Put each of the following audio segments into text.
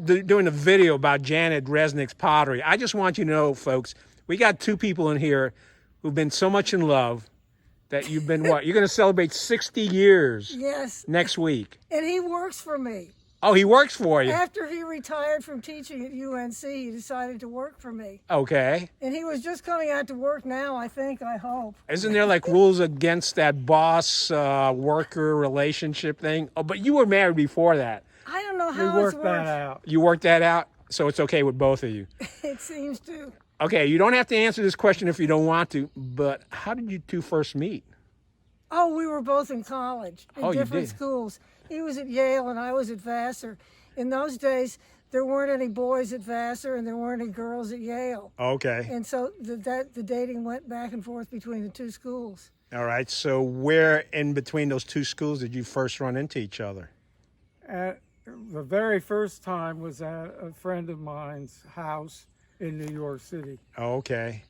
doing a video about Janet Resniks pottery. I just want you to know, folks, we got two people in here who've been so much in love that you've been what? You're going to celebrate 60 years Yes. next week. And he works for me. Oh, he works for you. After he retired from teaching at UNC, he decided to work for me. Okay. And he was just coming out to work now, I hope. Isn't there like rules against that boss worker relationship thing? Oh, but you were married before that. I don't know We how worked that out. You worked that out, so it's okay with both of you. It seems to. Okay, you don't have to answer this question if you don't want to, but how did you two first meet? Oh, we were both in college, in Oh, you different did? schools. He was at Yale and I was at Vassar. In those days, there weren't any boys at Vassar and there weren't any girls at Yale. Okay. And so the dating went back and forth between the two schools. All right, so where in between those two schools did you first run into each other? The very first time was at a friend of mine's house in New York City. Okay.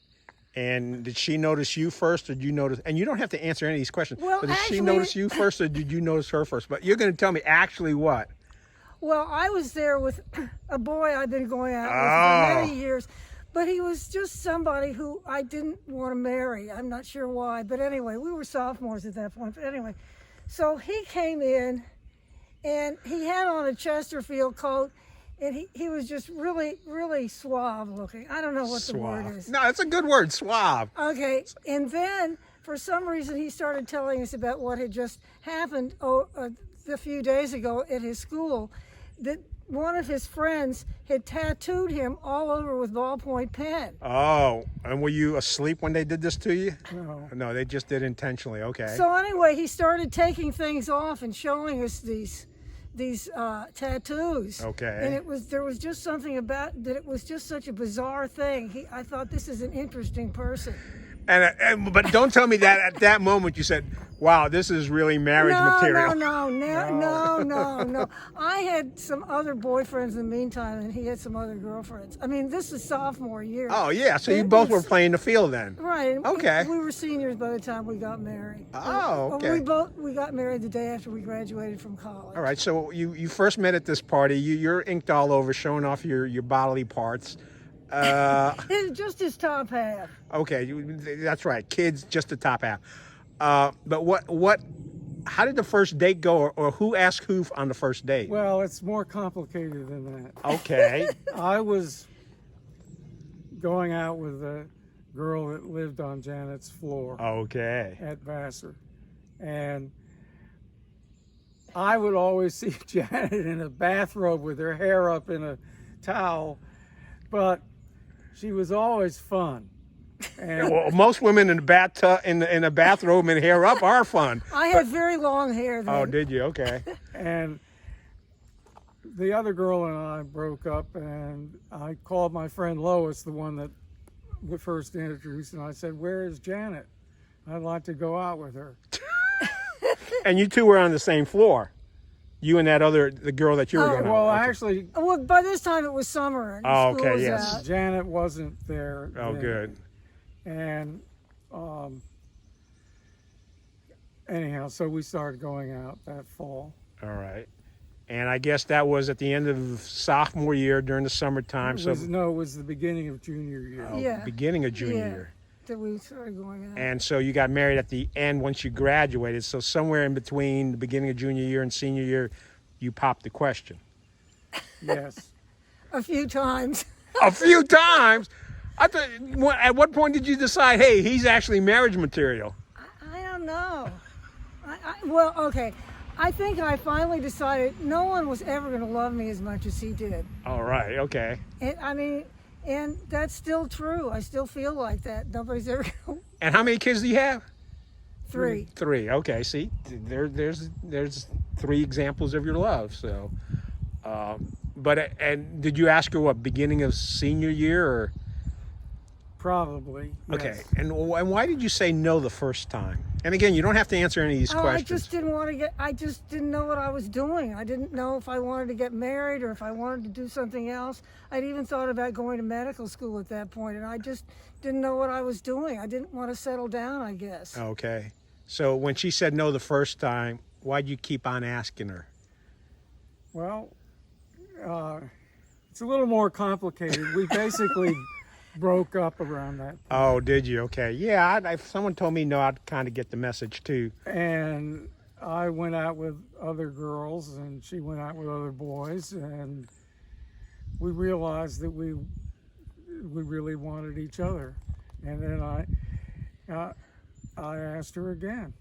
And did she notice you first, or did you notice? And you don't have to answer any of these questions. Well, but did she actually- notice you first, or did you notice her first? But you're going to tell me actually what? Well, I was there with a boy I'd been going out with for many years, but he was just somebody who I didn't want to marry. I'm not sure why, but anyway, we were sophomores at that point. But anyway, so he came in, and he had on a Chesterfield coat, and he was just really, really suave looking. I don't know what the word is. No, it's a good word, suave. Okay, and then for some reason he started telling us about what had just happened a few days ago at his school, that one of his friends had tattooed him all over with ballpoint pen. Oh, and were you asleep when they did this to you? No. No, they just did intentionally. Okay. So anyway, he started taking things off and showing us these tattoos. Okay. And there was just something about that. It was just such a bizarre thing. I thought, this is an interesting person. But don't tell me that at that moment you said, "Wow, this is really marriage material." No. I had some other boyfriends in the meantime, and he had some other girlfriends. I mean, this is sophomore year. Oh yeah, so you both were playing the field then. Right. and Okay. We were seniors by the time we got married. Oh, okay. We got married the day after we graduated from college. All right, so you first met at this party. You're inked all over, showing off your bodily parts. It's just his top half. Okay, that's right. Kids, just the top half. But what? How did the first date go, or who asked who on the first date? Well, it's more complicated than that. Okay. I was going out with a girl that lived on Janet's floor Okay. at Vassar. And I would always see Janet in a bathrobe with her hair up in a towel, but she was always fun. And Well, most women in the bathtub, in a bathrobe and hair up are fun. I had very long hair then. Oh, did you? Okay. And the other girl and I broke up, and I called my friend Lois, the one that we first introduced, and I said, "Where is Janet? I'd like to go out with her." And you two were on the same floor. You and the girl that you were going Well, out with. actually, Well, by this time it was summer. And Oh, school okay, was yes. out. Janet wasn't there. Oh, then. good. And anyhow, so we started going out that fall. All right. And I guess that was at the end of sophomore year during the summertime. It was the beginning of junior year. Yeah. Beginning of junior Yeah. year. That we started going out. And so you got married at the end once you graduated. So somewhere in between the beginning of junior year and senior year, you popped the question. Yes. A few times. A few times. At what point did you decide, hey, he's actually marriage material? I don't know. Well, okay. I think I finally decided no one was ever going to love me as much as he did. All right. Okay. And that's still true. I still feel like that. Nobody's ever going to. And how many kids do you have? Three. Three. Okay. See, there's three examples of your love. So, and did you ask her what, beginning of senior year or? Probably. Yes. Okay. And why did you say no the first time? And again, you don't have to answer any of these questions. I just didn't want to I just didn't know what I was doing. I didn't know if I wanted to get married or if I wanted to do something else. I'd even thought about going to medical school at that point, and I just didn't know what I was doing. I didn't want to settle down, I guess. Okay. So when she said no the first time, why'd you keep on asking her? Well, It's a little more complicated. We basically broke up around that. Oh, did you? Okay. Yeah, if someone told me no, I'd kind of get the message too. And I went out with other girls, and she went out with other boys, and we realized that we really wanted each other. And then I asked her again.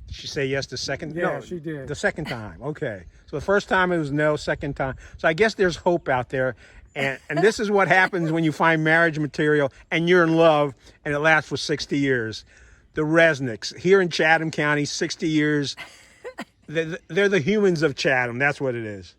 Did she say yes the second? Yeah, No, she did. The second time. Okay. So the first time it was no, second time. So I guess there's hope out there. And this is what happens when you find marriage material and you're in love and it lasts for 60 years. The Resniks here in Chatham County, 60 years. They're the humans of Chatham. That's what it is.